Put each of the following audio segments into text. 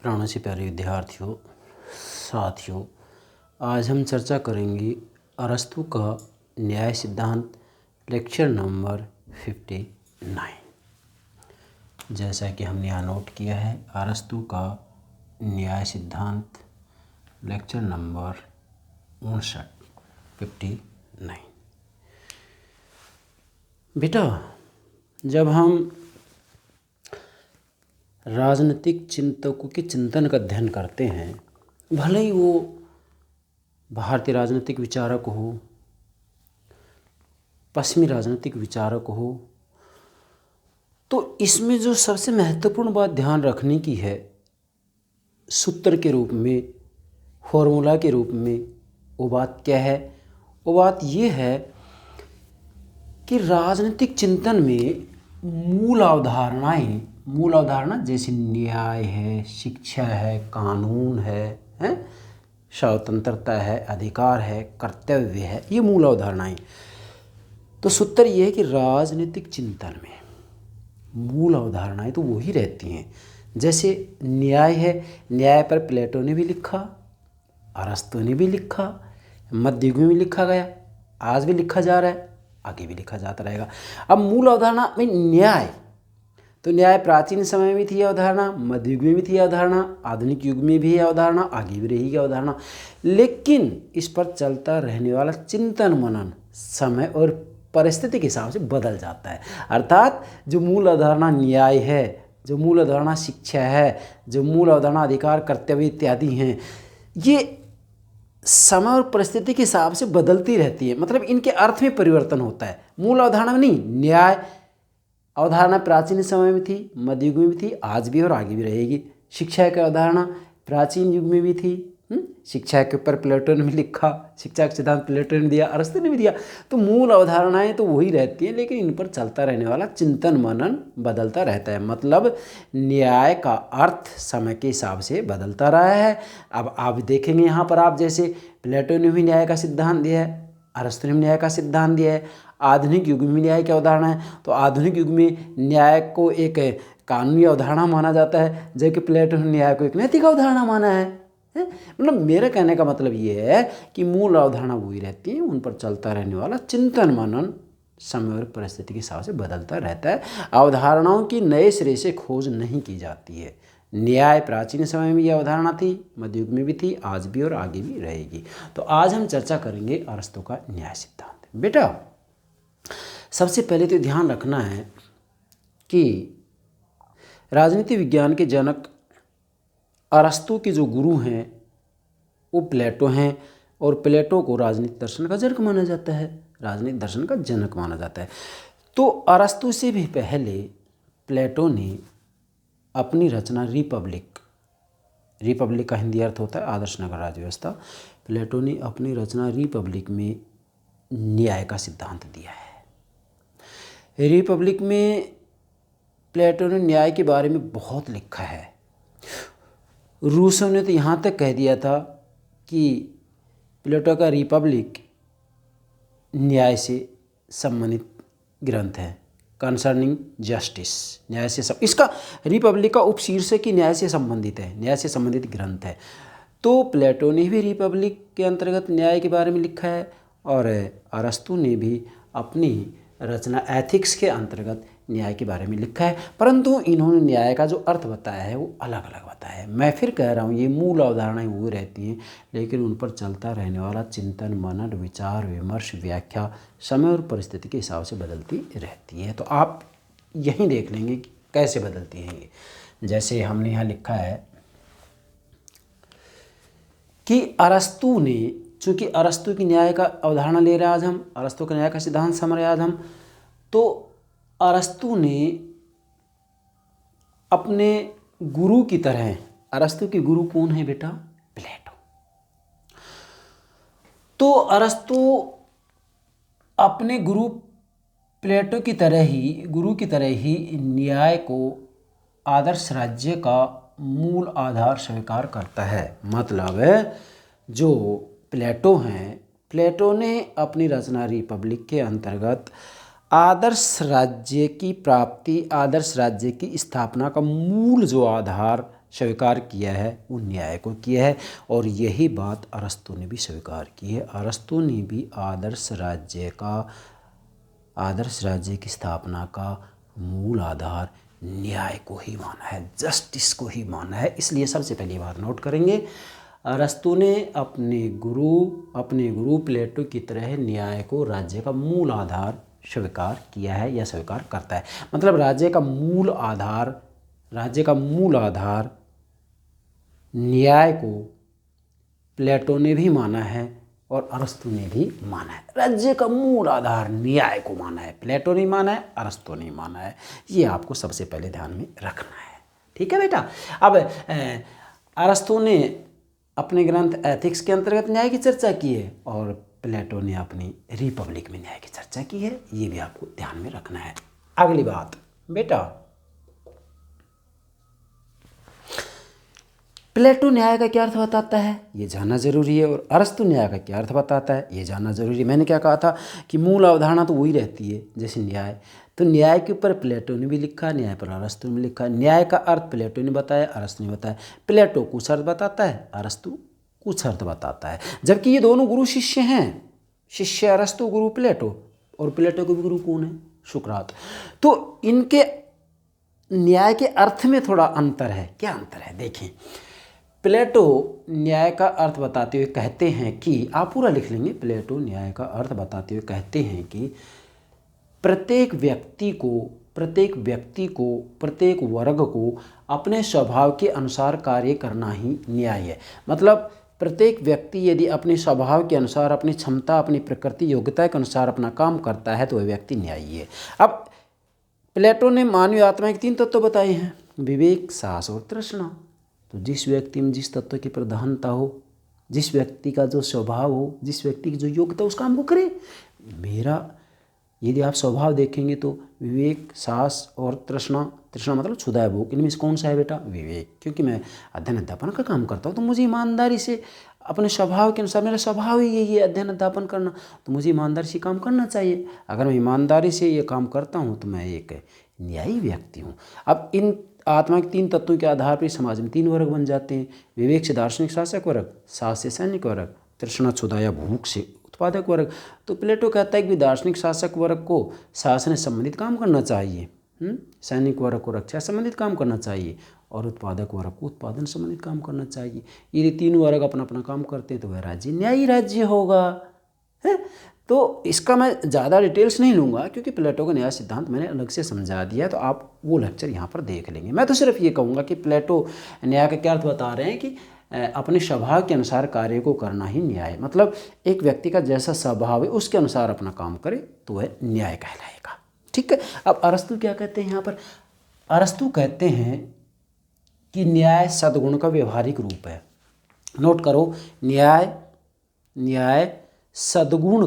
प्राणों से प्यारे विद्यार्थियों, साथियों, आज हम चर्चा करेंगे अरस्तू का न्याय सिद्धांत, लेक्चर नंबर 59। जैसा कि हमने यहाँ नोट किया है, अरस्तू का न्याय सिद्धांत, लेक्चर नंबर 59। बेटा, जब हम राजनीतिक चिंतकों के चिंतन का अध्ययन करते हैं, भले ही वो भारतीय राजनीतिक विचारक हो, पश्चिमी राजनीतिक विचारक हो, तो इसमें जो सबसे महत्वपूर्ण बात ध्यान रखने की है, सूत्र के रूप में, फॉर्मूला के रूप में, वो बात क्या है? वो बात ये है कि राजनीतिक चिंतन में मूल अवधारणा जैसे न्याय है, शिक्षा है, कानून है, स्वतंत्रता है, अधिकार है, कर्तव्य है, ये मूल अवधारणाएं। तो सूत्र ये है कि राजनीतिक चिंतन में मूल अवधारणाएं तो वही रहती हैं। जैसे न्याय है, न्याय पर प्लेटो ने भी लिखा, अरस्तू ने भी लिखा, मध्य युग में भी लिखा गया, आज भी लिखा जा रहा है, आगे भी लिखा जाता रहेगा। अब मूल अवधारणा में न्याय, तो न्याय प्राचीन समय में थी अवधारणा, मध्य युग में भी थी अवधारणा, आधुनिक युग में भी अवधारणा, आगे भी रहेगी अवधारणा। लेकिन इस पर चलता रहने वाला चिंतन मनन समय और परिस्थिति के हिसाब से बदल जाता है। अर्थात जो मूल अवधारणा न्याय है, जो मूल अवधारणा शिक्षा है, जो मूल अवधारणा अधिकार, कर्तव्य इत्यादि हैं, ये समय और परिस्थिति के हिसाब से बदलती रहती है। मतलब इनके अर्थ में परिवर्तन होता है। मूल अवधारणा में नहीं, न्याय अवधारणा प्राचीन समय में थी, मध्य युग में भी थी, आज भी और आगे भी रहेगी। शिक्षा की अवधारणा प्राचीन युग में भी थी, शिक्षा के ऊपर प्लेटो ने भी लिखा, शिक्षा का सिद्धांत प्लेटो ने दिया, अरस्तू ने भी दिया। तो मूल अवधारणाएं तो वही रहती हैं, लेकिन इन पर चलता रहने वाला चिंतन मनन बदलता रहता है। मतलब न्याय का अर्थ समय के हिसाब से बदलता रहा है। अब आप देखेंगे यहाँ पर, आप जैसे प्लेटो ने भी न्याय का सिद्धांत दिया है, अरस्तू ने न्याय का सिद्धांत दिया है। आधुनिक युग में न्याय की अवधारणा है, तो आधुनिक युग में न्याय को एक कानूनी अवधारणा माना जाता है, जबकि प्लेटो ने न्याय को एक नैतिक अवधारणा माना है। मतलब मेरा कहने का मतलब ये है कि मूल अवधारणा वही रहती है, उन पर चलता रहने वाला चिंतन मनन समय और परिस्थिति के हिसाब से बदलता रहता है। अवधारणाओं की नए सिरे से खोज नहीं की जाती है। न्याय प्राचीन समय में यह अवधारणा थी, मध्य युग में भी थी, आज भी और आगे भी रहेगी। तो आज हम चर्चा करेंगे अरस्तू का न्याय सिद्धांत। बेटा, सबसे पहले तो ध्यान रखना है कि राजनीति विज्ञान के जनक अरस्तू के जो गुरु हैं वो प्लेटो हैं, और प्लेटो को राजनीतिक दर्शन का जनक माना जाता है, राजनीतिक दर्शन का जनक माना जाता है। तो अरस्तू से भी पहले प्लेटो ने अपनी रचना रिपब्लिक का हिंदी अर्थ होता है आदर्श नगर राज्य व्यवस्था। प्लेटो ने अपनी रचना रिपब्लिक में न्याय का सिद्धांत दिया है। रिपब्लिक में प्लेटो ने न्याय के बारे में बहुत लिखा है। रूसों ने तो यहाँ तक कह दिया था कि प्लेटो का रिपब्लिक न्याय से संबंधित ग्रंथ है, कंसर्निंग जस्टिस, न्याय से सब, इसका रिपब्लिक का उपशीर्षक ही न्याय से संबंधित है, न्याय से संबंधित ग्रंथ है। तो प्लेटो ने भी रिपब्लिक के अंतर्गत न्याय के बारे में लिखा है, और अरस्तू ने भी अपनी रचना एथिक्स के अंतर्गत न्याय के बारे में लिखा है। परंतु इन्होंने न्याय का जो अर्थ बताया है वो अलग अलग बताया है। मैं फिर कह रहा हूँ, ये मूल अवधारणाएं वो रहती हैं, लेकिन उन पर चलता रहने वाला चिंतन मनन, विचार विमर्श, व्याख्या समय और परिस्थिति के हिसाब से बदलती रहती है। तो आप यहीं देख लेंगे कि कैसे बदलती हैं ये। जैसे हमने यहाँ लिखा है कि अरस्तू ने, चूँकि अरस्तू की न्याय का अवधारणा ले रहे हैं आज हम, अरस्तू का न्याय का सिद्धांत समझ रहे हैं आज हम, तो अरस्तू ने अपने गुरु की तरह, अरस्तू के गुरु कौन है बेटा? प्लेटो। तो अरस्तू अपने गुरु प्लेटो की तरह ही न्याय को आदर्श राज्य का मूल आधार स्वीकार करता है। मतलब जो प्लेटो हैं, प्लेटो ने अपनी रचना रिपब्लिक के अंतर्गत आदर्श राज्य की प्राप्ति, आदर्श राज्य की स्थापना का मूल जो आधार स्वीकार किया है वो न्याय को किया है। और यही बात अरस्तु ने भी स्वीकार की है। अरस्तु ने भी आदर्श राज्य की स्थापना का मूल आधार न्याय को ही माना है, जस्टिस को ही माना है। इसलिए सबसे पहली बात नोट करेंगे, अरस्तु ने अपने गुरु प्लेटो की तरह न्याय को राज्य का मूल आधार स्वीकार किया है या स्वीकार करता है। मतलब राज्य का मूल आधार न्याय को प्लेटो ने भी माना है और अरस्तु ने भी माना है। राज्य का मूल आधार न्याय को माना है, प्लेटो ने माना है, अरस्तु ने माना है। ये आपको सबसे पहले ध्यान में रखना है, ठीक है बेटा। अब अरस्तु ने अपने ग्रंथ एथिक्स के अंतर्गत न्याय की चर्चा की है और प्लेटो ने अपनी रिपब्लिक में न्याय की चर्चा की है। ये भी आपको ध्यान में रखना है। अगली बात बेटा, प्लेटो न्याय का क्या अर्थ बताता है ये जानना जरूरी है और अरस्तु न्याय का क्या अर्थ बताता है ये जानना जरूरी है। मैंने क्या कहा था कि मूल अवधारणा तो वही रहती है जैसे न्याय। तो न्याय के ऊपर प्लेटो ने भी लिखा, न्याय पर अरस्तु ने लिखा। न्याय का अर्थ प्लेटो ने बताया, अरस्तु ने बताया। प्लेटो कुछ अर्थ बताता है, अरस्तु कुछ अर्थ बताता है। जबकि ये दोनों गुरु शिष्य हैं, शिष्य अरस्तु, गुरु प्लेटो। और प्लेटो के भी गुरु कौन है? सुकरात। तो इनके न्याय के अर्थ में थोड़ा अंतर है। क्या अंतर है देखें। प्लेटो न्याय का अर्थ बताते हुए कहते हैं कि, आप पूरा लिख लेंगे, प्लेटो न्याय का अर्थ बताते हुए कहते हैं कि प्रत्येक व्यक्ति को प्रत्येक वर्ग को अपने स्वभाव के अनुसार कार्य करना ही न्याय है। मतलब प्रत्येक व्यक्ति यदि अपने स्वभाव के अनुसार, अपनी क्षमता, अपनी प्रकृति, योग्यता के अनुसार अपना काम करता है तो वह व्यक्ति न्यायी है। अब प्लेटो ने मानवीय आत्मा के 3 तत्व बताए हैं, विवेक, साहस और तृष्णा। तो जिस व्यक्ति में जिस तत्व की प्रधानता हो, जिस व्यक्ति का जो स्वभाव हो, जिस व्यक्ति की जो योग्यता, उस काम को करे। यदि आप स्वभाव देखेंगे तो विवेक, साहस और तृष्णा मतलब क्षुधा भूख, इनमें से कौन सा है बेटा? विवेक। क्योंकि मैं अध्ययन अध्यापन का काम करता हूँ तो मुझे ईमानदारी से अपने स्वभाव के अनुसार, मेरा स्वभाव ही यही है अध्ययन अध्यापन करना, तो मुझे ईमानदारी से काम करना चाहिए। अगर मैं ईमानदारी से ये काम करता हूँ तो मैं एक न्यायी व्यक्ति हूँ। अब इन आत्मा के 3 तत्वों के आधार पर समाज में 3 वर्ग बन जाते हैं। विवेक से दार्शनिक शासक वर्ग, साहस से सैनिक वर्ग, तृष्णा, क्षुधा या भूख से उत्पादक वर्ग। तो प्लेटो कहता है कि दार्शनिक शासक वर्ग को शासन से संबंधित काम करना चाहिए, सैनिक वर्ग को रक्षा संबंधित काम करना चाहिए और उत्पादक वर्ग को उत्पादन संबंधित काम करना चाहिए। यदि 3 वर्ग अपना अपना काम करते हैं तो वह राज्य न्यायी राज्य होगा, है। तो इसका मैं ज़्यादा डिटेल्स नहीं लूँगा क्योंकि प्लेटो का न्याय सिद्धांत मैंने अलग से समझा दिया है, तो आप वो लेक्चर यहाँ पर देख लेंगे। मैं तो सिर्फ ये कहूँगा कि प्लेटो न्याय का क्या अर्थ बता रहे हैं कि अपने स्वभाव के अनुसार कार्य को करना ही न्याय। मतलब एक व्यक्ति का जैसा स्वभाव है उसके अनुसार अपना काम करे तो वह न्याय कहलाएगा, ठीक है। अब अरस्तु क्या कहते हैं यहाँ पर? अरस्तु कहते हैं कि न्याय सद्गुण का व्यवहारिक रूप है। नोट करो, न्याय सद्गुण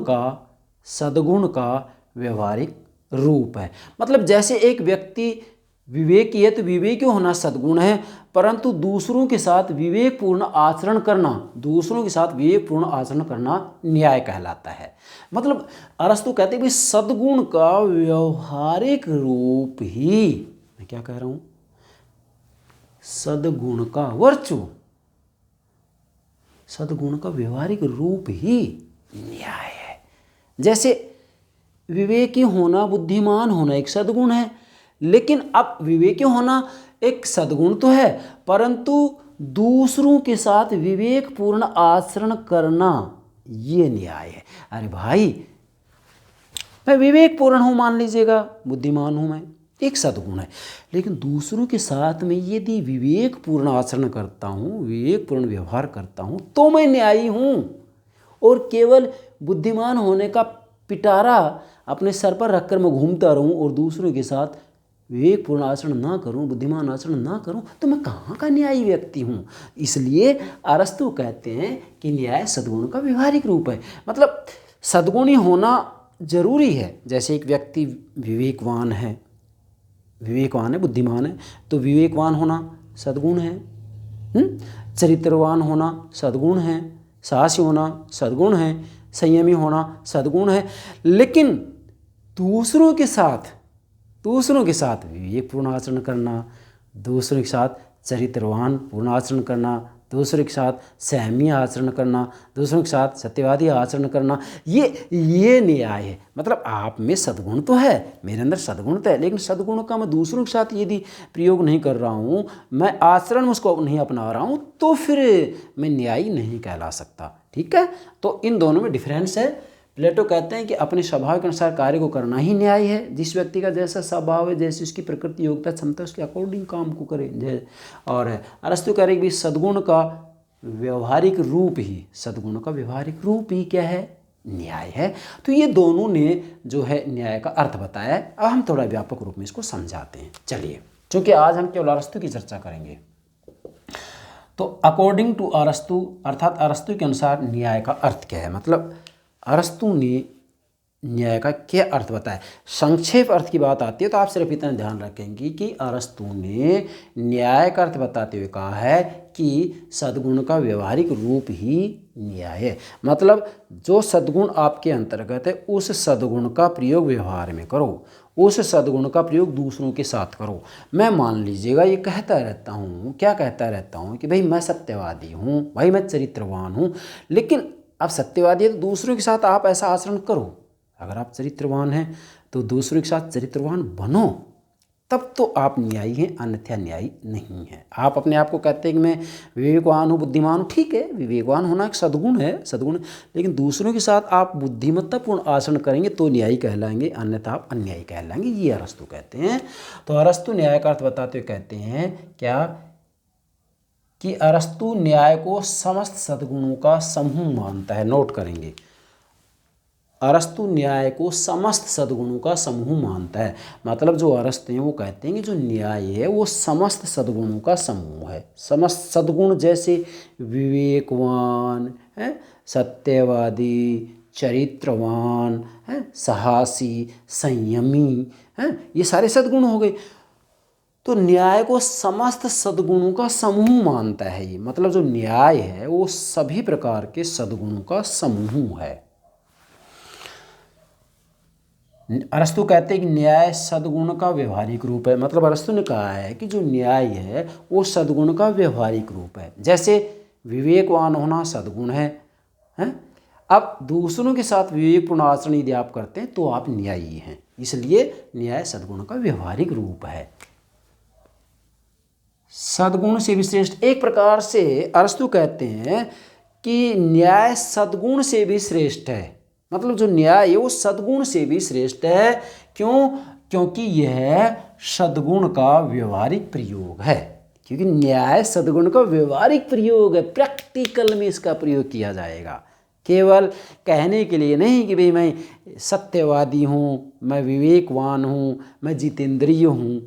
का व्यवहारिक रूप है। मतलब जैसे एक व्यक्ति विवेकी है तो विवेकी होना सद्गुण है, परंतु दूसरों के साथ विवेकपूर्ण आचरण करना न्याय कहलाता है। मतलब अरस्तु कहते हैं कि सद्गुण का व्यवहारिक रूप ही, मैं क्या कह रहा हूँ, सद्गुण का सद्गुण का व्यवहारिक रूप ही न्याय है। जैसे विवेकी होना, बुद्धिमान होना एक सद्गुण है, लेकिन अब विवेकी होना एक सद्गुण तो है, परंतु दूसरों के साथ विवेकपूर्ण आचरण करना ये न्याय है। अरे भाई, मैं विवेकपूर्ण हूँ मान लीजिएगा, बुद्धिमान हूँ, मैं एक सद्गुण है, लेकिन दूसरों के साथ में यदि विवेकपूर्ण आचरण करता हूँ, विवेकपूर्ण व्यवहार करता हूँ तो मैं न्यायी हूँ। और केवल बुद्धिमान होने का पिटारा अपने सर पर रखकर मैं घूमता रहूँ और दूसरों के साथ विवेकपूर्ण आचरण ना करूं, बुद्धिमान आचरण ना करूं, तो मैं कहाँ का न्यायी व्यक्ति हूं। इसलिए अरस्तु कहते हैं कि न्याय सद्गुण का व्यवहारिक रूप है। मतलब सद्गुणी होना जरूरी है। जैसे एक व्यक्ति विवेकवान है, बुद्धिमान है, तो विवेकवान होना सद्गुण है, चरित्रवान होना सद्गुण है, साहसी होना सद्गुण है, संयमी होना सद्गुण है। लेकिन दूसरों के साथ विवेकपूर्ण आचरण करना, दूसरों के साथ चरित्रवान पूर्ण आचरण करना, दूसरों के साथ संयमी आचरण करना, दूसरों के साथ सत्यवादी आचरण करना, ये न्याय है। मतलब आप में सद्गुण तो है, मेरे अंदर सद्गुण तो है, लेकिन सद्गुण का मैं दूसरों के साथ यदि प्रयोग नहीं कर रहा हूँ, मैं आचरण में उसको नहीं अपना रहा हूँ, तो फिर मैं न्यायी नहीं कहला सकता। ठीक है, तो इन दोनों में डिफरेंस है। प्लेटो कहते हैं कि अपने स्वभाव के अनुसार कार्य को करना ही न्याय है। जिस व्यक्ति का जैसा स्वभाव है, जैसी उसकी प्रकृति, योग्यता, क्षमता, उसके अकॉर्डिंग काम को करे। और अरस्तु कह रहे कि सद्गुण का व्यवहारिक रूप ही, सद्गुण का व्यवहारिक रूप ही क्या है? न्याय है। तो ये दोनों ने जो है न्याय का अर्थ बताया है। अब हम थोड़ा व्यापक रूप में इसको समझाते हैं। चलिए, क्योंकि आज हम केवल अरस्तु की चर्चा करेंगे, तो अकॉर्डिंग टू अरस्तु, अर्थात अरस्तु के अनुसार न्याय का अर्थ क्या है। मतलब अरस्तु ने न्याय का क्या अर्थ बताया। संक्षेप अर्थ की बात आती है तो आप सिर्फ इतना ध्यान रखेंगे कि अरस्तु ने न्याय का अर्थ बताते हुए कहा है कि सद्गुण का व्यवहारिक रूप ही न्याय है। मतलब जो सद्गुण आपके अंतर्गत है, उस सद्गुण का प्रयोग व्यवहार में करो, उस सद्गुण का प्रयोग दूसरों के साथ करो। मैं मान लीजिएगा ये कहता रहता हूँ, क्या कहता रहता हूँ कि भाई मैं सत्यवादी हूँ, भाई मैं चरित्रवान हूँ, लेकिन अब सत्यवादी है तो दूसरों के साथ आप ऐसा आचरण करो। अगर आप चरित्रवान हैं तो दूसरों के साथ चरित्रवान बनो, तब तो आप न्यायी हैं, अन्यथा न्यायी नहीं है। आप अपने आप को कहते हैं कि मैं विवेकवान हूँ, बुद्धिमान हूँ, ठीक है, विवेकवान होना एक सद्गुण है, सद्गुण, लेकिन दूसरों के साथ आप बुद्धिमत्तापूर्ण आचरण करेंगे तो न्यायी कहलाएंगे, अन्यथा आप अन्यायी कहलाएंगे। ये अरस्तु कहते हैं। तो अरस्तु न्याय का अर्थ बताते हुए कहते हैं क्या कि अरस्तु न्याय को समस्त सद्गुणों का समूह मानता है। नोट करेंगे, अरस्तु न्याय को समस्त सद्गुणों का समूह मानता है। मतलब जो अरस्तु हैं वो कहते हैं कि जो न्याय है वो समस्त सद्गुणों का समूह है। समस्त सद्गुण जैसे विवेकवान है, सत्यवादी, चरित्रवान है, साहसी, संयमी है, ये सारे सद्गुण हो गए। तो न्याय को समस्त सद्गुणों का समूह मानता है ये। मतलब जो न्याय है वो सभी प्रकार के सद्गुणों का समूह है। अरस्तु कहते हैं कि न्याय सद्गुण का व्यवहारिक रूप है। मतलब अरस्तु ने कहा है कि जो न्याय है वो सद्गुण का व्यवहारिक रूप है। जैसे विवेकवान होना सद्गुण है, हैं? अब दूसरों के साथ विवेकपूर्ण आचरण यदि आप करते हैं तो आप न्यायी हैं, इसलिए न्याय सद्गुण का व्यवहारिक रूप है। सद्गुण से भी श्रेष्ठ, एक प्रकार से अरस्तु कहते हैं कि न्याय सद्गुण से भी श्रेष्ठ है। मतलब जो न्याय है वो सद्गुण से भी श्रेष्ठ है। क्यों? क्योंकि यह सद्गुण का व्यवहारिक प्रयोग है। क्योंकि न्याय सद्गुण का व्यवहारिक प्रयोग है, प्रैक्टिकल में इसका प्रयोग किया जाएगा। केवल कहने के लिए नहीं कि भाई मैं सत्यवादी हूँ, मैं विवेकवान हूँ, मैं जितेंद्रिय हूँ,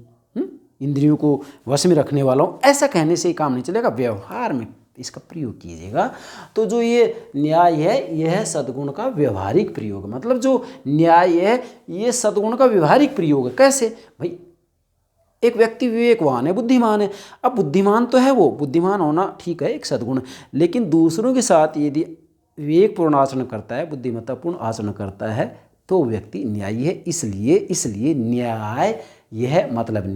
इंद्रियों को वश में रखने वाला हूँ, ऐसा कहने से ही काम नहीं चलेगा। व्यवहार में इसका प्रयोग कीजिएगा। तो जो ये न्याय है यह सद्गुण का व्यवहारिक प्रयोग है। मतलब जो न्याय है ये सद्गुण का व्यवहारिक प्रयोग है। कैसे भाई? एक व्यक्ति विवेकवान है, बुद्धिमान है। अब बुद्धिमान तो है, वो बुद्धिमान होना ठीक है, एक सद्गुण है, लेकिन दूसरों के साथ यदि विवेकपूर्ण आचरण करता है, बुद्धिमत्तापूर्ण आचरण करता है, तो व्यक्ति न्यायी है। इसलिए न्याय यह मतलब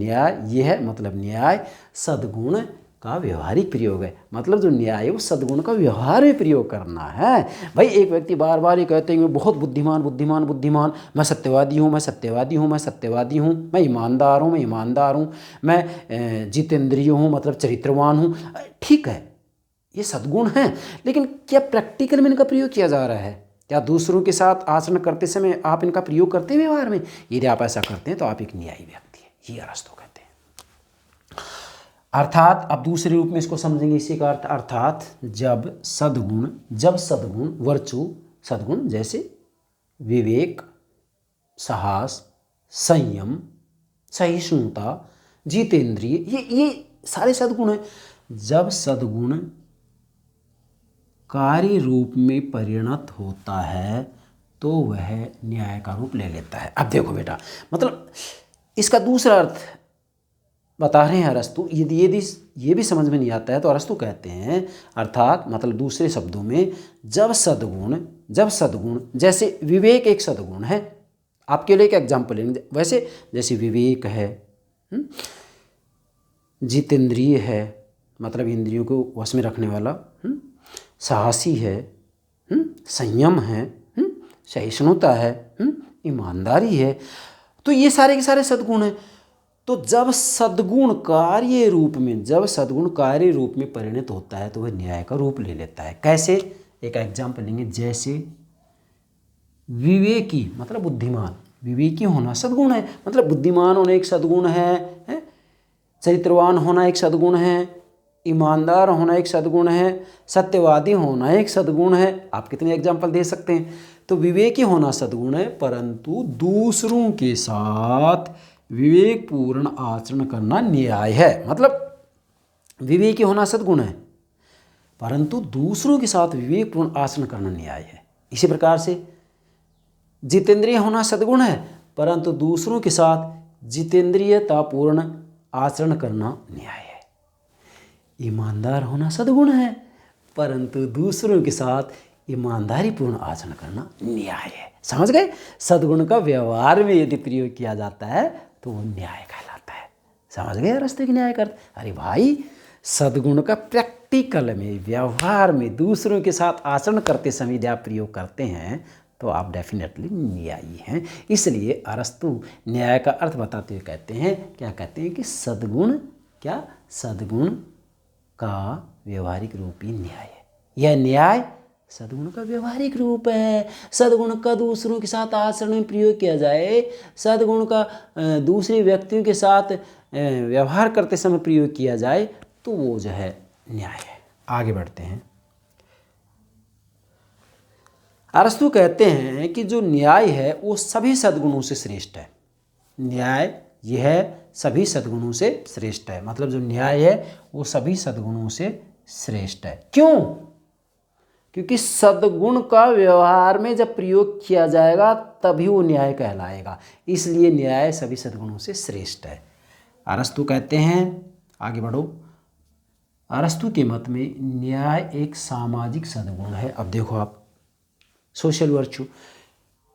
न्याय सद्गुण का व्यवहारिक प्रयोग है। मतलब जो न्याय है वो सद्गुण का व्यवहार में प्रयोग करना है। भाई एक व्यक्ति बार बार ये कहते हैं मैं बहुत बुद्धिमान, मैं सत्यवादी हूँ, मैं ईमानदार हूँ, मैं जितेंद्रिय हूँ, मतलब चरित्रवान हूँ, ठीक है, ये सद्गुण हैं, लेकिन क्या प्रैक्टिकल में इनका प्रयोग किया जा रहा है? क्या दूसरों के साथ आचरण करते समय आप इनका प्रयोग करते हैं व्यवहार में? यदि आप ऐसा करते हैं तो आप एक न्यायी व्यक्ति हैं, ये अरस्तु कहते हैं। अर्थात अब दूसरे रूप में इसको समझेंगे, इसी का अर्थ अर्थात जब सद्गुण वर्चु सद्गुण जैसे विवेक, साहस, संयम, सहिष्णुता, जितेंद्रिय, ये सारे सद्गुण हैं। जब सद्गुण कार्य रूप में परिणत होता है तो वह न्याय का रूप ले लेता है। अब देखो बेटा, मतलब इसका दूसरा अर्थ बता रहे हैं अरस्तु। यदि ये भी समझ में नहीं आता है तो अरस्तु कहते हैं अर्थात मतलब दूसरे शब्दों में जब सद्गुण जैसे विवेक एक सद्गुण है। आपके लिए एक एग्जाम्पल लेंगे, वैसे जैसे विवेक है, जितेंद्रिय है, मतलब इंद्रियों को वश में रखने वाला, साहसी है, संयम है, सहिष्णुता है, ईमानदारी है। तो ये सारे के सारे सद्गुण हैं। तो जब सद्गुण कार्य रूप में परिणत होता है तो वह न्याय का रूप ले लेता है। कैसे? एक एग्जाम्पल लेंगे। जैसे विवेकी मतलब बुद्धिमान, विवेकी होना सद्गुण है, मतलब बुद्धिमान होना एक सद्गुण है? चरित्रवान होना एक सद्गुण है, ईमानदार होना एक सद्गुण है, सत्यवादी होना एक सद्गुण है। आप कितने एग्जाम्पल दे सकते हैं? तो विवेकी होना सद्गुण है, परंतु दूसरों के साथ विवेकपूर्ण आचरण करना न्याय है। मतलब विवेकी होना सद्गुण है, परंतु दूसरों के साथ विवेकपूर्ण आचरण करना न्याय है। इसी प्रकार से जितेंद्रिय होना सद्गुण है, परंतु दूसरों के साथ जितेंद्रियतापूर्ण आचरण करना न्याय है। ईमानदार होना सद्गुण है, परंतु दूसरों के साथ ईमानदारीपूर्ण आचरण करना न्याय है। समझ गए? सद्गुण का व्यवहार में यदि प्रयोग किया जाता है तो वो न्याय कहलाता है। समझ गए अरस्तु की न्याय का अर्थ? अरे भाई, सद्गुण का प्रैक्टिकल में, व्यवहार में, दूसरों के साथ आचरण करते समय यदि आप प्रयोग करते हैं तो आप डेफिनेटली न्यायी हैं। इसलिए अरस्तु न्याय का अर्थ बताते हुए कहते हैं, क्या कहते हैं कि सद्गुण का व्यवहारिक रूप ही न्याय है। यह न्याय सद्गुण का व्यवहारिक रूप है। सद्गुण का दूसरों के साथ आचरण में प्रयोग किया जाए, सद्गुण का दूसरे व्यक्तियों के साथ व्यवहार करते समय प्रयोग किया जाए तो वो जो है न्याय है। आगे बढ़ते हैं। अरस्तु कहते हैं कि जो न्याय है वो सभी सद्गुणों से श्रेष्ठ है। न्याय यह सभी सद्गुणों से श्रेष्ठ है, मतलब जो न्याय है वो सभी सद्गुणों से श्रेष्ठ है। क्यों? क्योंकि सद्गुण का व्यवहार में जब प्रयोग किया जाएगा तभी वो न्याय कहलाएगा। इसलिए न्याय सभी सद्गुणों से श्रेष्ठ है। अरस्तु कहते हैं, आगे बढ़ो। अरस्तु के मत में न्याय एक सामाजिक सद्गुण है। अब देखो आप, सोशल वर्च्यू।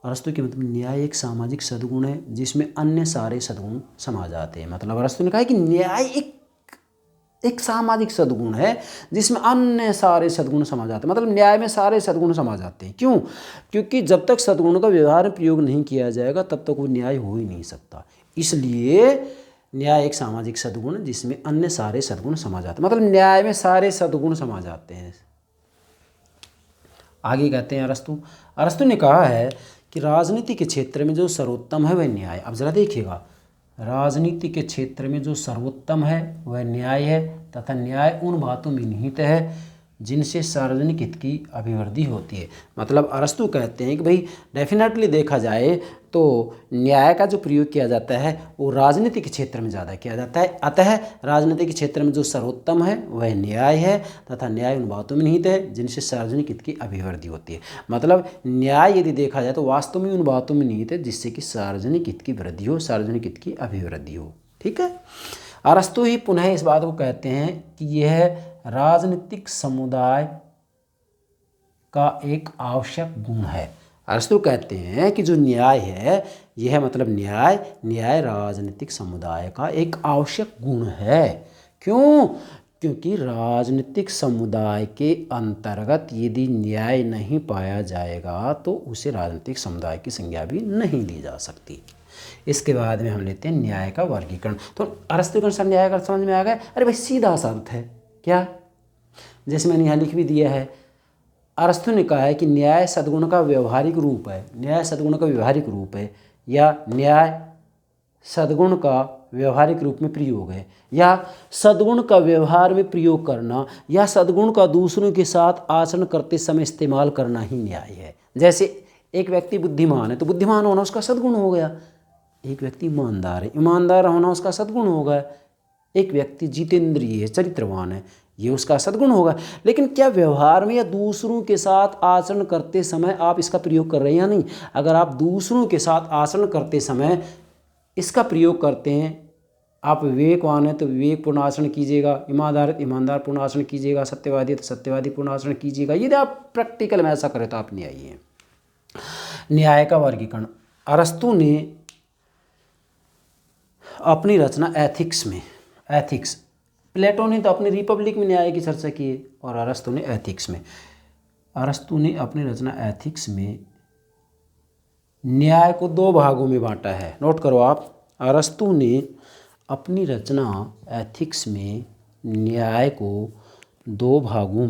अरस्तु के मत में न्याय एक सामाजिक सद्गुण है जिसमें अन्य सारे सद्गुण समा जाते हैं। मतलब अरस्तु ने कहा कि न्याय एक सामाजिक सद्गुण है जिसमें अन्य सारे सद्गुण समा जाते हैं। मतलब न्याय में सारे सद्गुण समा जाते हैं। क्यों? क्योंकि जब तक सद्गुण का व्यवहार में प्रयोग नहीं किया जाएगा तब तक वो न्याय हो ही नहीं सकता। इसलिए न्याय एक सामाजिक सद्गुण है जिसमें अन्य सारे सद्गुण समा जाते हैं। मतलब न्याय में सारे सद्गुण समा जाते हैं। आगे कहते हैं अरस्तु ने कहा है कि राजनीति के क्षेत्र में जो सर्वोत्तम है वह न्याय। अब जरा देखिएगा, राजनीति के क्षेत्र में जो सर्वोत्तम है वह न्याय है, तथा न्याय उन बातों में निहित है जिनसे सार्वजनिक हित की अभिवृद्धि होती है। मतलब अरस्तु कहते हैं कि भाई डेफिनेटली देखा जाए तो न्याय का जो प्रयोग किया जाता है वो राजनीति के क्षेत्र में ज़्यादा किया जाता है। अतः राजनीति के क्षेत्र में जो सर्वोत्तम है वह न्याय है, तथा न्याय उन बातों में निहित है जिनसे सार्वजनिक हित की अभिवृद्धि होती है। मतलब न्याय यदि देखा जाए तो वास्तव में उन बातों में निहित है जिससे कि सार्वजनिक हित की वृद्धि हो, सार्वजनिक हित की अभिवृद्धि हो। ठीक है। अरस्तु ही पुनः इस बात को कहते हैं कि यह राजनीतिक समुदाय का एक आवश्यक गुण है। अरस्तु कहते हैं कि जो न्याय है यह मतलब न्याय राजनीतिक समुदाय का एक आवश्यक गुण है। क्यों? क्योंकि राजनीतिक समुदाय के अंतर्गत यदि न्याय नहीं पाया जाएगा तो उसे राजनीतिक समुदाय की संज्ञा भी नहीं दी जा सकती। इसके बाद में हम लेते हैं न्याय का वर्गीकरण। तो अरस्तु के अनुसार न्याय का समझ में आ गया? अरे भाई सीधा सा अर्थ है क्या, जैसे मैंने यहाँ लिख भी दिया है। अरस्तु ने कहा है कि न्याय सद्गुण का व्यवहारिक रूप है, न्याय सद्गुण का व्यवहारिक रूप है, या न्याय सद्गुण का व्यवहारिक रूप में प्रयोग है, या सद्गुण का व्यवहार में प्रयोग करना, या सद्गुण का दूसरों के साथ आचरण करते समय इस्तेमाल करना ही न्याय है। जैसे एक व्यक्ति बुद्धिमान है तो बुद्धिमान होना उसका सद्गुण हो गया। एक व्यक्ति ईमानदार है, ईमानदार होना उसका सद्गुण हो गया। एक व्यक्ति जितेंद्रिय है, चरित्रवान है, ये उसका सद्गुण होगा। लेकिन क्या व्यवहार में या दूसरों के साथ आचरण करते समय आप इसका प्रयोग कर रहे हैं या नहीं? अगर आप दूसरों के साथ आचरण करते समय इसका प्रयोग करते हैं, आप विवेकवान हैं तो विवेकपूर्ण आचरण कीजिएगा, ईमानदार है तो ईमानदारपूर्ण आचरण कीजिएगा, सत्यवादी है तो सत्यवादीपूर्ण आचरण कीजिएगा। यदि आप प्रैक्टिकल में ऐसा करें तो आप न्यायी हैं। न्याय का वर्गीकरण। अरस्तु ने अपनी रचना एथिक्स प्लेटो ने तो अपनी रिपब्लिक में न्याय की चर्चा की है और अरस्तु ने एथिक्स में। अरस्तु ने अपनी रचना एथिक्स में न्याय को दो भागों में बांटा है। नोट करो आप, अरस्तु ने अपनी रचना एथिक्स में न्याय को दो भागों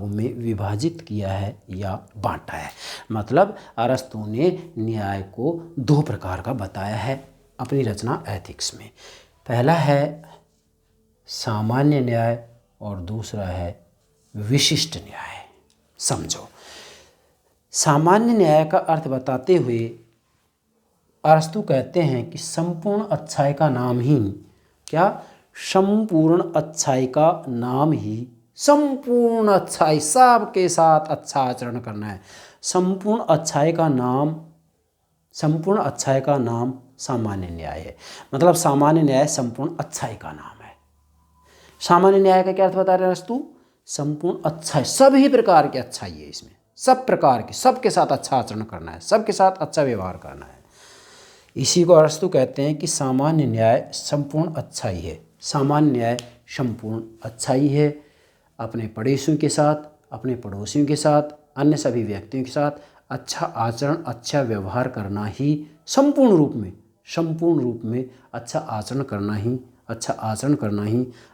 में विभाजित किया है या बांटा है। मतलब अरस्तु ने न्याय को दो प्रकार का बताया है अपनी रचना एथिक्स में। पहला है सामान्य न्याय और दूसरा है विशिष्ट न्याय। समझो, सामान्य न्याय का अर्थ बताते हुए अरस्तु कहते हैं कि संपूर्ण अच्छाई का नाम ही क्या, संपूर्ण अच्छाई का नाम ही, संपूर्ण अच्छाई, सबके साथ अच्छा आचरण करना है। संपूर्ण अच्छाई का नाम सामान्य न्याय है। मतलब सामान्य न्याय संपूर्ण अच्छाई का नाम है। सामान्य न्याय का क्या अर्थ बता रहे हैं अरस्तु? संपूर्ण अच्छाई, सभी प्रकार की अच्छाई है इसमें, सब प्रकार की, सबके साथ अच्छा आचरण करना है, सबके साथ अच्छा व्यवहार करना है। इसी को अरस्तु कहते हैं कि सामान्य न्याय संपूर्ण अच्छाई है। सामान्य न्याय संपूर्ण अच्छाई है। अपने पड़ोसियों के साथ, अपने पड़ोसियों के साथ, अन्य सभी व्यक्तियों के साथ अच्छा आचरण, अच्छा व्यवहार करना ही संपूर्ण रूप में अच्छा आचरण करना ही,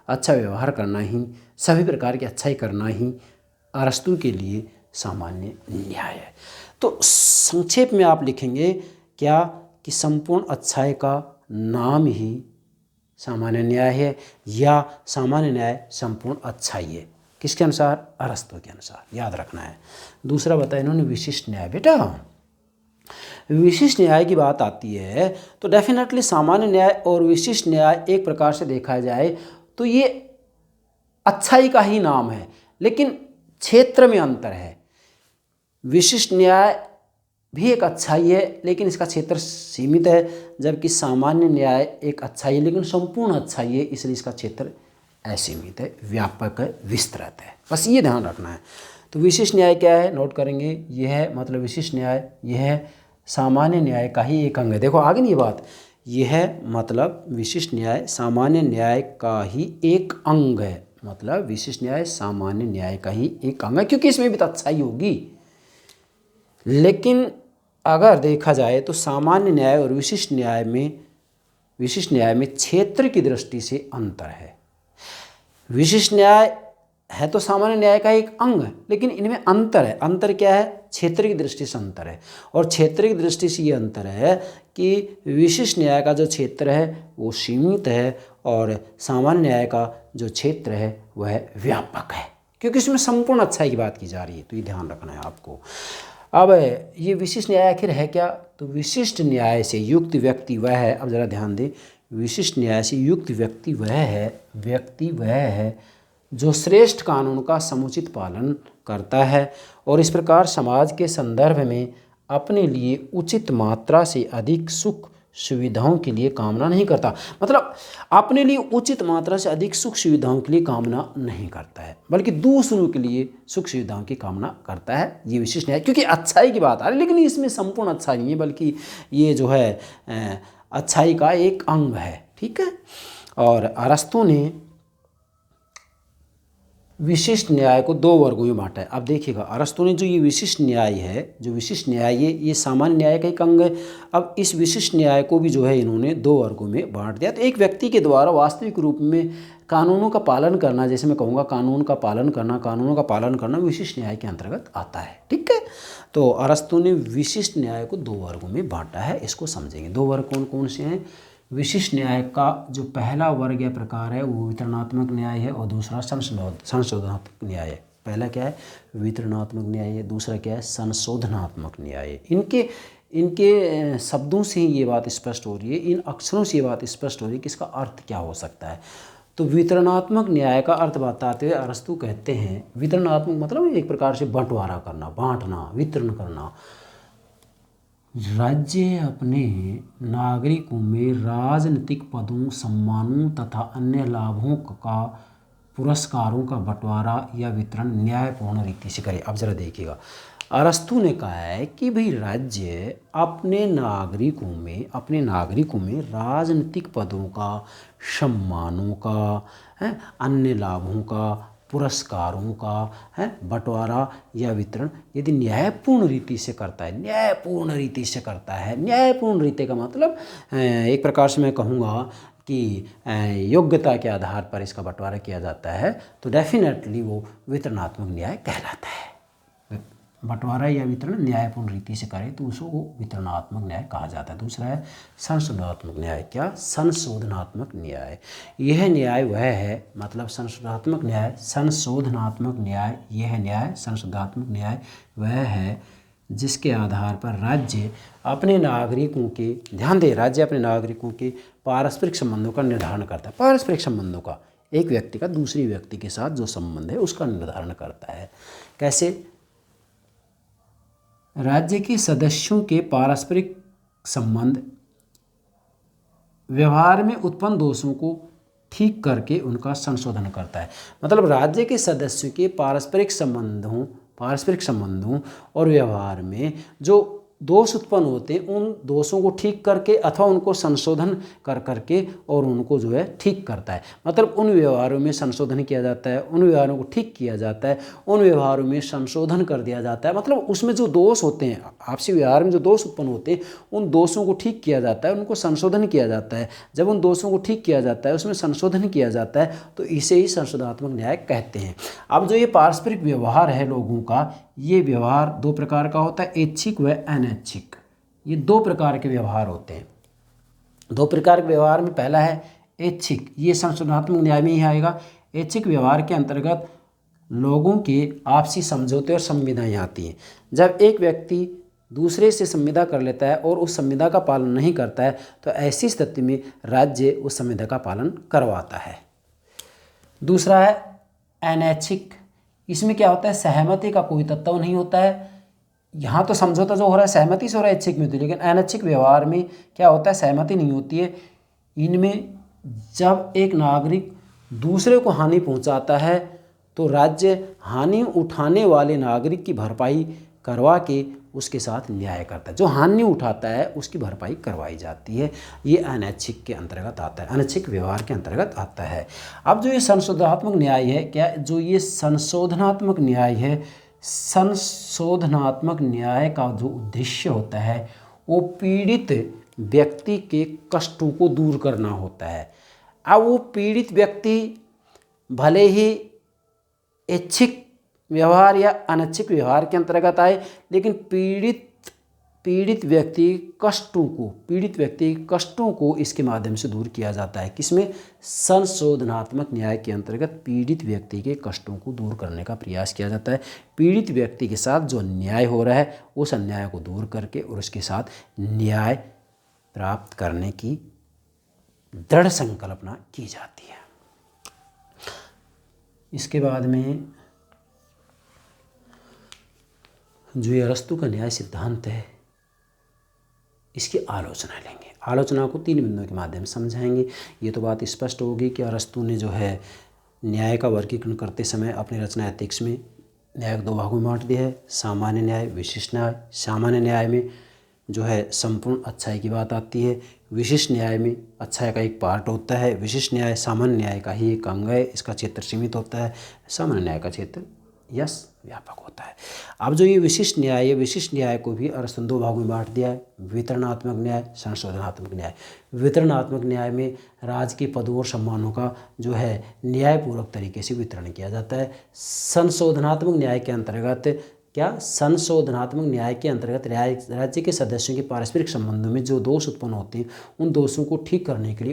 अच्छा व्यवहार करना ही, सभी प्रकार की अच्छाई करना ही अरस्तु के लिए सामान्य न्याय है। तो संक्षेप में आप लिखेंगे क्या कि संपूर्ण अच्छाई का नाम ही सामान्य न्याय है या सामान्य न्याय संपूर्ण अच्छाई है। किसके अनुसार? अरस्तु के अनुसार, याद रखना है। दूसरा बताया इन्होंने विशिष्ट न्याय। बेटा विशिष्ट न्याय की बात आती है तो डेफिनेटली सामान्य न्याय और विशिष्ट न्याय एक प्रकार से देखा जाए तो ये अच्छाई का ही नाम है, लेकिन क्षेत्र में अंतर है। विशिष्ट न्याय भी एक अच्छाई है लेकिन इसका क्षेत्र सीमित है, जबकि सामान्य न्याय एक अच्छाई है लेकिन संपूर्ण अच्छाई है, इसलिए इसका क्षेत्र असीमित है, व्यापक है, विस्तृत है। बस ये ध्यान रखना है। तो विशिष्ट न्याय क्या है, नोट करेंगे। यह है मतलब विशिष्ट न्याय, यह है सामान्य न्याय का ही एक अंग है। देखो आगे नहीं बात, यह है मतलब विशिष्ट न्याय सामान्य न्याय का ही एक अंग है। मतलब विशिष्ट न्याय सामान्य न्याय का ही एक अंग है, क्योंकि इसमें भी तो अच्छाई होगी। लेकिन अगर देखा जाए तो सामान्य न्याय और विशिष्ट न्याय में क्षेत्र की दृष्टि से अंतर है। विशिष्ट न्याय है तो सामान्य न्याय का एक अंग है, लेकिन इनमें अंतर है। अंतर क्या है? क्षेत्र की दृष्टि से अंतर है। और क्षेत्र की दृष्टि से ये अंतर है कि विशिष्ट न्याय का जो क्षेत्र है वो सीमित है और सामान्य न्याय का जो क्षेत्र है वह व्यापक है, क्योंकि इसमें संपूर्ण अच्छाई की बात की जा रही है। तो ये ध्यान रखना है आपको। अब ये विशिष्ट न्याय आखिर है क्या? तो विशिष्ट न्याय से युक्त व्यक्ति वह है, अब ज़रा ध्यान दें, विशिष्ट न्याय से युक्त व्यक्ति वह है जो श्रेष्ठ कानून का समुचित पालन करता है और इस प्रकार समाज के संदर्भ में अपने लिए उचित मात्रा से अधिक सुख सुविधाओं के लिए कामना नहीं करता। मतलब अपने लिए उचित मात्रा से अधिक सुख सुविधाओं के लिए कामना नहीं करता है, बल्कि दूसरों के लिए सुख सुविधाओं की कामना करता है। ये विशिष्ट न्याय, क्योंकि अच्छाई की बात आ रही है, लेकिन इसमें संपूर्ण अच्छाई नहीं है, बल्कि ये जो है अच्छाई का एक अंग है। ठीक है। और अरस्तु ने विशिष्ट न्याय को दो वर्गों में बांटा है। अब देखिएगा, अरस्तु ने जो ये विशिष्ट न्याय है, ये सामान्य न्याय का एक अंग है। अब इस विशिष्ट न्याय को भी जो है इन्होंने दो वर्गों में बांट दिया। तो एक व्यक्ति के द्वारा वास्तविक रूप में कानूनों का पालन करना, जैसे मैं कहूँगा कानूनों का पालन करना विशिष्ट न्याय के अंतर्गत आता है। ठीक है। तो अरस्तु ने विशिष्ट न्याय को दो वर्गों में बांटा है, इसको समझेंगे। दो वर्ग कौन कौन से हैं? विशिष्ट न्याय का जो पहला वर्ग या प्रकार है वो वितरणात्मक न्याय है और दूसरा संशोधनात्मक न्याय है। पहला क्या है? वितरणात्मक न्याय है। दूसरा क्या है? संशोधनात्मक न्याय है। इनके शब्दों से ही ये बात स्पष्ट हो रही है, इन अक्षरों से ये बात स्पष्ट हो रही है कि इसका अर्थ क्या हो सकता है। तो वितरणात्मक न्याय का अर्थ बताते हुए अरस्तु कहते हैं, वितरणात्मक मतलब एक प्रकार से बंटवारा करना, बांटना, वितरण करना। राज्य अपने नागरिकों में राजनीतिक पदों, सम्मानों तथा अन्य लाभों का, पुरस्कारों का बंटवारा या वितरण न्यायपूर्ण रीति से करे। अब जरा देखिएगा, अरस्तू ने कहा है कि भाई राज्य अपने नागरिकों में राजनीतिक पदों का, सम्मानों का, है, अन्य लाभों का, पुरस्कारों का, है, बंटवारा या वितरण यदि न्यायपूर्ण रीति से करता है, न्यायपूर्ण रीति का मतलब एक प्रकार से मैं कहूँगा कि योग्यता के आधार पर इसका बंटवारा किया जाता है, तो डेफिनेटली वो वितरणात्मक न्याय कहलाता है। बंटवारा या वितरण न्यायपूर्ण रीति से करे तो उसको वितरणात्मक न्याय कहा जाता है। दूसरा है संशोधनात्मक न्याय। क्या? संशोधनात्मक न्याय। यह न्याय वह है, मतलब संशोधनात्मक न्याय वह है जिसके आधार पर राज्य अपने नागरिकों के, ध्यान दें, राज्य अपने नागरिकों के पारस्परिक संबंधों का निर्धारण करता है। पारस्परिक संबंधों का, एक व्यक्ति का दूसरी व्यक्ति के साथ जो संबंध है उसका निर्धारण करता है। कैसे? राज्य के सदस्यों के पारस्परिक संबंध व्यवहार में उत्पन्न दोषों को ठीक करके उनका संशोधन करता है। मतलब राज्य के सदस्यों के पारस्परिक संबंधों और व्यवहार में जो दोष उत्पन्न होते हैं उन दोषों को ठीक करके अथवा उनको संशोधन कर करके और उनको जो है ठीक करता है। मतलब उन व्यवहारों में संशोधन किया जाता है, उन व्यवहारों को ठीक किया जाता है, उन व्यवहारों में संशोधन कर दिया जाता है। मतलब उसमें जो दोष होते हैं, आपसी व्यवहार में जो दोष उत्पन्न होते हैं उन दोषों को ठीक किया जाता है, उनको संशोधन किया जाता है। जब उन दोषों को ठीक किया जाता है, उसमें संशोधन किया जाता है, तो इसे ही संशोधनात्मक न्याय कहते हैं। अब जो ये पारस्परिक व्यवहार है लोगों का, ये व्यवहार दो प्रकार का होता है, ऐच्छिक व अनैच्छिक। ये दो प्रकार के व्यवहार होते हैं। दो प्रकार के व्यवहार में पहला है ऐच्छिक, ये संशोधनात्मक न्याय में ही आएगा। ऐच्छिक व्यवहार के अंतर्गत लोगों के आपसी समझौते और संविदाएं आती हैं। जब एक व्यक्ति दूसरे से संविदा कर लेता है और उस संविदा का पालन नहीं करता है, तो ऐसी स्थिति में राज्य उस संविदा का पालन करवाता है। दूसरा है अनैच्छिक। इसमें क्या होता है? सहमति का कोई तत्व नहीं होता है। यहाँ तो समझौता जो हो रहा है सहमति से हो रहा है, ऐच्छिक में होती है, लेकिन अनैच्छिक व्यवहार में क्या होता है? सहमति नहीं होती है। इनमें जब एक नागरिक दूसरे को हानि पहुँचाता है तो राज्य हानि उठाने वाले नागरिक की भरपाई करवा के उसके साथ न्याय करता है। जो हानि उठाता है उसकी भरपाई करवाई जाती है। ये अनैच्छिक के अंतर्गत आता है, अनैच्छिक व्यवहार के अंतर्गत आता है। अब जो ये संशोधनात्मक न्याय है, क्या जो ये संशोधनात्मक न्याय है, संशोधनात्मक न्याय का जो उद्देश्य होता है वो पीड़ित व्यक्ति के कष्टों को दूर करना होता है। अब वो पीड़ित व्यक्ति भले ही ऐच्छिक व्यवहार या अनैच्छिक व्यवहार के अंतर्गत आए, लेकिन पीड़ित व्यक्ति कष्टों को इसके माध्यम से दूर किया जाता है। किसमें? संशोधनात्मक न्याय के अंतर्गत पीड़ित व्यक्ति के कष्टों को दूर करने का प्रयास किया जाता है। पीड़ित व्यक्ति के साथ जो अन्याय हो रहा है उस अन्याय को दूर करके और उसके साथ न्याय प्राप्त करने की दृढ़ संकल्पना की जाती है। इसके बाद में जो ये अरस्तू का न्याय सिद्धांत है, इसकी आलोचना लेंगे। आलोचना को 3 बिंदुओं के माध्यम से समझाएंगे। ये तो बात स्पष्ट होगी कि अरस्तू ने जो है न्याय का वर्गीकरण करते समय अपनी रचना एथिक्स में न्याय को 2 भागों में बांट दिया है, सामान्य न्याय, विशिष्ट न्याय। सामान्य न्याय में जो है संपूर्ण अच्छाई की बात आती है, विशिष्ट न्याय में अच्छाई का एक पार्ट होता है, विशिष्ट न्याय सामान्य न्याय का ही एक अंग है, इसका क्षेत्र सीमित होता है, सामान्य न्याय का क्षेत्र व्यापक होता है। अब जो ये विशिष्ट न्याय है, विशिष्ट न्याय को भी अरस्तू ने 2 भागों में बांट दिया है, वितरणात्मक न्याय, संशोधनात्मक न्याय। वितरणात्मक न्याय में राज के पदों और सम्मानों का जो है न्यायपूर्वक तरीके से वितरण किया जाता है। संशोधनात्मक न्याय के अंतर्गत संशोधनात्मक न्याय के अंतर्गत राज्य के सदस्यों के पारस्परिक संबंधों में जो दोष उत्पन्न होते हैं उन दोषों को ठीक करने के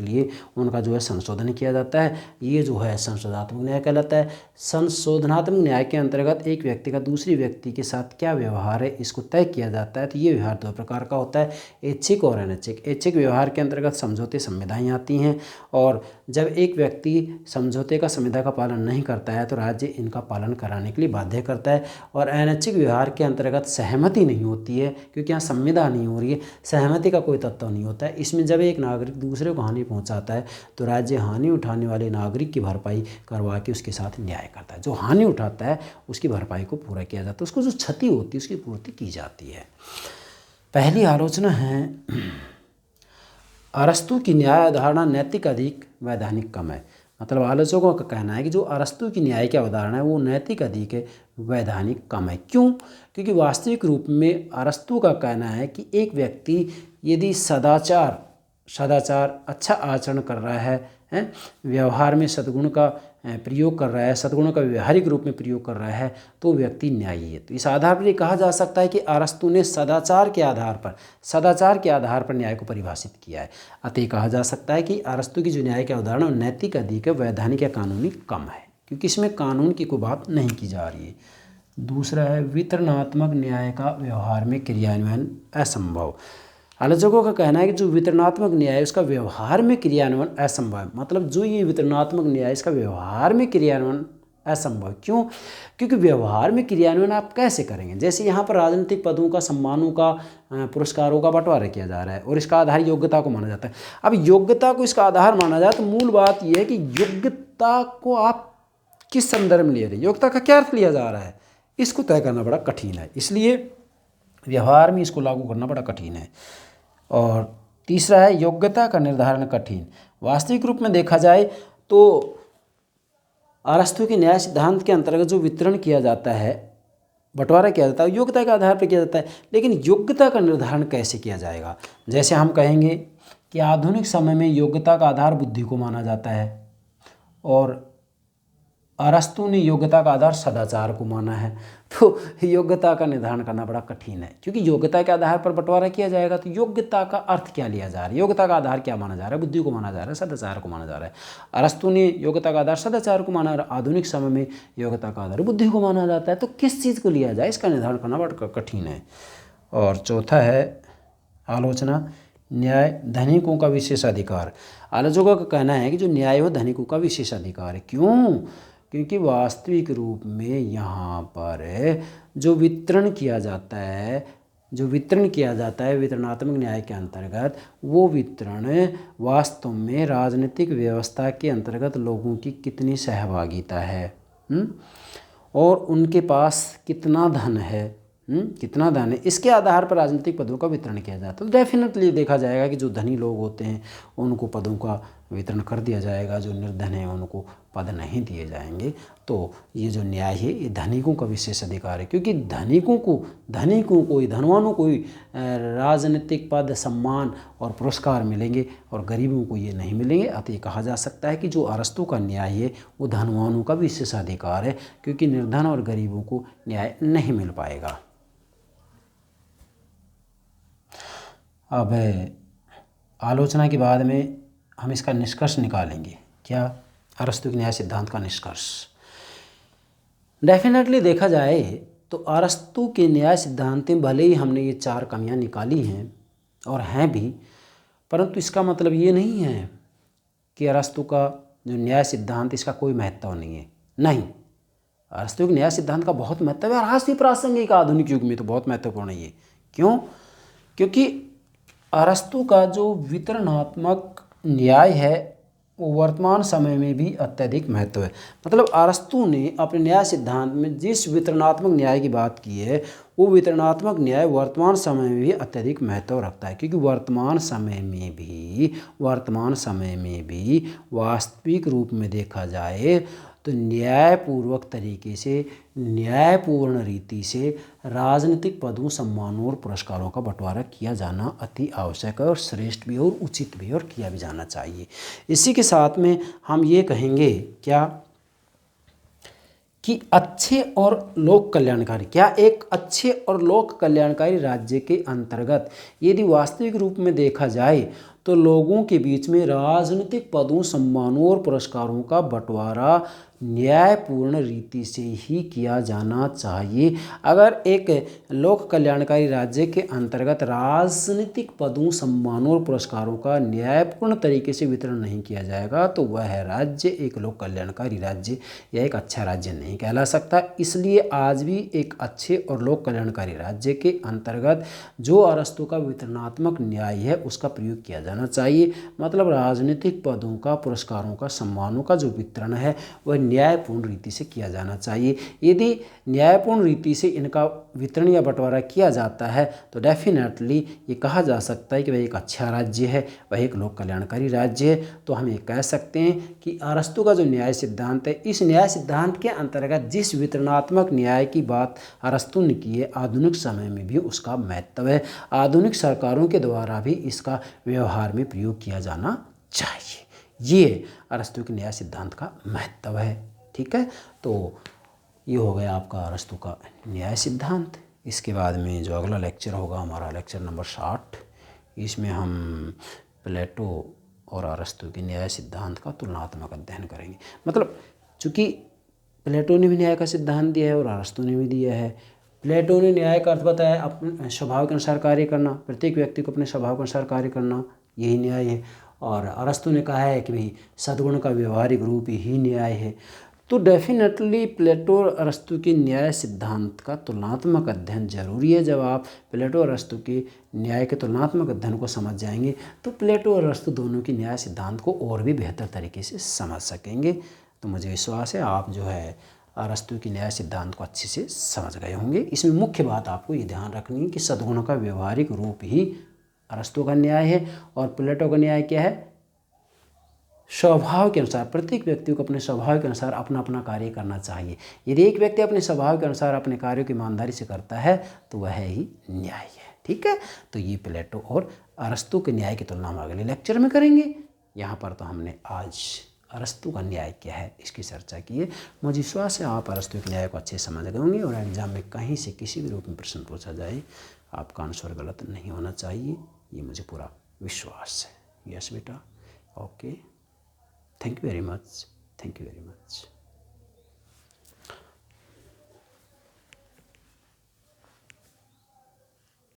लिए उनका जो है संशोधन किया जाता है। ये जो है संशोधनात्मक न्याय कहलाता है। संशोधनात्मक न्याय के अंतर्गत एक व्यक्ति का दूसरी व्यक्ति के साथ क्या व्यवहार है इसको तय किया जाता है। तो ये व्यवहार 2 प्रकार का होता है, ऐच्छिक और अनैच्छिक। ऐच्छिक व्यवहार के अंतर्गत समझौते संविदाएँ आती हैं, और जब एक व्यक्ति समझौते का संविदा का पालन नहीं करता है तो राज्य इनका पालन कराने के लिए बाध्य करता है और अनैच्छिक व्यवहार के अंतर्गत सहमति नहीं होती है, क्योंकि यहाँ संविदा नहीं हो रही है, सहमति का कोई तत्व नहीं होता है। इसमें जब एक नागरिक दूसरे को हानि पहुँचाता है तो राज्य हानि उठाने वाले नागरिक की भरपाई करवा के उसके साथ न्याय करता है। जो हानि उठाता है उसकी भरपाई को पूरा किया जाता है, उसको जो क्षति होती है उसकी पूर्ति की जाती है। पहली आलोचना है अरस्तु की न्याय अवधारणा नैतिक अधिक वैधानिक कम है। मतलब आलोचकों का कहना है कि जो अरस्तु की न्याय की अवधारणा है वो नैतिक अधिक है, वैधानिक कम है। क्यों? क्योंकि वास्तविक रूप में अरस्तु का कहना है कि एक व्यक्ति यदि सदाचार अच्छा आचरण कर रहा है, व्यवहार में सद्गुण का प्रयोग कर रहा है, सद्गुणों का व्यवहारिक रूप में प्रयोग कर रहा है, तो व्यक्ति न्यायी है। तो इस आधार पर ये कहा जा सकता है कि अरस्तु ने सदाचार के आधार पर न्याय को परिभाषित किया है। अतः कहा जा सकता है कि अरस्तु की जो न्याय की अवधारणा नैतिक अधिक है, वैधानिक या कानूनी कम है, क्योंकि इसमें कानून की कोई बात नहीं की जा रही है। दूसरा है वितरणात्मक न्याय का व्यवहार में क्रियान्वयन असंभव। आलोचकों का कहना है कि जो वितरणात्मक न्याय है उसका व्यवहार में क्रियान्वयन असंभव है। मतलब जो ये वितरणात्मक न्याय इसका व्यवहार में क्रियान्वयन असंभव। क्यों? क्योंकि व्यवहार में क्रियान्वयन आप कैसे करेंगे? जैसे यहाँ पर राजनीतिक पदों का, सम्मानों का, पुरस्कारों का बंटवारा किया जा रहा है और इसका आधार योग्यता को माना जाता है। अब योग्यता को इसका आधार माना जाए तो मूल बात यह है कि योग्यता को आप किस संदर्भ में ले रहे हैं, योग्यता का क्या अर्थ लिया जा रहा है, इसको तय करना बड़ा कठिन है। इसलिए व्यवहार में इसको लागू करना बड़ा कठिन है। और तीसरा है योग्यता का निर्धारण कठिन। वास्तविक रूप में देखा जाए तो अरस्तु के न्याय सिद्धांत के अंतर्गत जो वितरण किया जाता है, बंटवारा किया जाता है, योग्यता के आधार पर किया जाता है। लेकिन योग्यता का निर्धारण कैसे किया जाएगा? जैसे हम कहेंगे कि आधुनिक समय में योग्यता का आधार बुद्धि को माना जाता है और अरस्तु ने योग्यता का आधार सदाचार को माना है। तो योग्यता का निर्धारण करना बड़ा कठिन है, क्योंकि योग्यता के आधार पर बंटवारा किया जाएगा तो योग्यता का अर्थ क्या लिया जा रहा है, योग्यता का आधार क्या माना जा रहा है, बुद्धि को माना जा रहा है, सदाचार को माना जा रहा है। अरस्तु ने योग्यता का आधार सदाचार को माना, आधुनिक समय में योग्यता का आधार बुद्धि को माना जाता है। तो किस चीज़ को लिया जाए, इसका निर्धारण करना बड़ा कठिन है। और चौथा है आलोचना न्याय धनिकों का विशेषाधिकार। आलोचकों का कहना है कि जो न्याय हो धनिकों का विशेषाधिकार है। क्यों? क्योंकि वास्तविक रूप में यहाँ पर जो वितरण किया जाता है वितरणात्मक न्याय के अंतर्गत, वो वितरण वास्तव में राजनीतिक व्यवस्था के अंतर्गत लोगों की कितनी सहभागिता है और उनके पास कितना धन है, इसके आधार पर राजनीतिक पदों का वितरण किया जाता है। तो डेफिनेटली देखा जाएगा कि जो धनी लोग होते हैं उनको पदों का वितरण कर दिया जाएगा, जो निर्धन है उनको पद नहीं दिए जाएंगे। तो ये जो न्याय है ये धनिकों का विशेष अधिकार है, क्योंकि धनिकों को धनवानों को राजनीतिक पद, सम्मान और पुरस्कार मिलेंगे और गरीबों को ये नहीं मिलेंगे। अतः कहा जा सकता है कि जो अरस्तु का न्याय है वो धनवानों का विशेषाधिकार है, क्योंकि निर्धन और गरीबों को न्याय नहीं मिल पाएगा। अब आलोचना के बाद में हम इसका निष्कर्ष निकालेंगे। क्या? अरस्तु के न्याय सिद्धांत का निष्कर्ष। डेफिनेटली देखा जाए तो अरस्तु के न्याय सिद्धांत में भले ही हमने ये 4 कमियां निकाली हैं और हैं भी, परंतु इसका मतलब ये नहीं है कि अरस्तु का जो न्याय सिद्धांत इसका कोई महत्व नहीं है। नहीं, अरस्तु के न्याय सिद्धांत का बहुत महत्व है और आज भी प्रासंगिक आधुनिक युग में तो बहुत महत्वपूर्ण है ये। क्यों? क्योंकि अरस्तु का जो वितरणात्मक न्याय है वो वर्तमान समय में भी अत्यधिक महत्व है। मतलब अरस्तु ने अपने न्याय सिद्धांत में जिस वितरणात्मक न्याय की बात की है वो वितरणात्मक न्याय वर्तमान समय में भी अत्यधिक महत्व रखता है, क्योंकि वर्तमान समय में भी वास्तविक रूप में देखा जाए तो न्यायपूर्वक तरीके से, न्यायपूर्ण रीति से राजनीतिक पदों, सम्मानों और पुरस्कारों का बंटवारा किया जाना अति आवश्यक है और श्रेष्ठ भी और उचित भी और किया भी जाना चाहिए। इसी के साथ में हम ये कहेंगे क्या कि अच्छे और लोक कल्याणकारी, एक अच्छे और लोक कल्याणकारी राज्य के अंतर्गत यदि वास्तविक रूप में देखा जाए तो लोगों के बीच में राजनीतिक पदों, सम्मानों और पुरस्कारों का बंटवारा न्यायपूर्ण रीति से ही किया जाना चाहिए। अगर एक लोक कल्याणकारी राज्य के अंतर्गत राजनीतिक पदों, सम्मानों और पुरस्कारों का न्यायपूर्ण तरीके से वितरण नहीं किया जाएगा तो वह राज्य एक लोक कल्याणकारी राज्य या एक अच्छा राज्य नहीं कहला सकता। इसलिए आज भी एक अच्छे और लोक कल्याणकारी राज्य के अंतर्गत जो अरस्तु का वितरणात्मक न्याय है उसका प्रयोग किया जाना चाहिए। मतलब राजनीतिक पदों का, पुरस्कारों का, सम्मानों का जो वितरण है वह न्यायपूर्ण रीति से किया जाना चाहिए। यदि न्यायपूर्ण रीति से इनका वितरण या बंटवारा किया जाता है तो डेफिनेटली ये कहा जा सकता है कि वह एक अच्छा राज्य है, वह एक लोक कल्याणकारी राज्य है। तो हम ये कह सकते हैं कि अरस्तु का जो न्याय सिद्धांत है, इस न्याय सिद्धांत के अंतर्गत जिस वितरणात्मक न्याय की बात अरस्तु ने की है, आधुनिक समय में भी उसका महत्व है। आधुनिक सरकारों के द्वारा भी इसका व्यवहार में प्रयोग किया जाना चाहिए। ये अरस्तु के न्याय सिद्धांत का महत्व है। ठीक है, तो ये हो गया आपका अरस्तु का न्याय सिद्धांत। इसके बाद में जो अगला लेक्चर होगा हमारा लेक्चर नंबर 60, इसमें हम प्लेटो और अरस्तु के न्याय सिद्धांत का तुलनात्मक अध्ययन करेंगे। मतलब चूँकि प्लेटो ने भी न्याय का सिद्धांत दिया है और अरस्तु ने भी दिया है। प्लेटो ने न्याय का अर्थ बताया अपने स्वभाव के अनुसार कार्य करना, प्रत्येक व्यक्ति को अपने स्वभाव के अनुसार कार्य करना, यही न्याय है। और अरस्तु ने कहा है कि भाई सद्गुण का व्यवहारिक रूप ही न्याय है। तो डेफिनेटली प्लेटो और अरस्तु के न्याय सिद्धांत का तुलनात्मक अध्ययन जरूरी है। जब आप प्लेटो और अरस्तु के न्याय के तुलनात्मक अध्ययन को समझ जाएंगे तो प्लेटो और अरस्तु दोनों की न्याय सिद्धांत को और भी बेहतर तरीके से समझ सकेंगे। तो मुझे विश्वास है आप जो है अरस्तु की न्याय सिद्धांत को अच्छे से समझ गए होंगे। इसमें मुख्य बात आपको ये ध्यान रखनी है कि सद्गुणों का व्यवहारिक रूप ही अरस्तु का न्याय है और प्लेटो का न्याय क्या है, स्वभाव के अनुसार, प्रत्येक व्यक्ति को अपने स्वभाव के अनुसार अपना अपना कार्य करना चाहिए। यदि एक व्यक्ति अपने स्वभाव के अनुसार अपने कार्यों की ईमानदारी से करता है तो वह ही न्याय है। ठीक है, तो ये प्लेटो और अरस्तु के न्याय की तुलना हम अगले लेक्चर में करेंगे। यहाँ पर तो हमने आज अरस्तु का न्याय क्या है इसकी चर्चा की है। मुझे विश्वास है आप अरस्तु के न्याय को अच्छे से समझ गए होंगे और एग्जाम में कहीं से किसी भी रूप में प्रश्न पूछा जाए आपका आंसर गलत नहीं होना चाहिए, ये मुझे पूरा विश्वास है। यस बेटा, okay, thank you very much, thank you very much.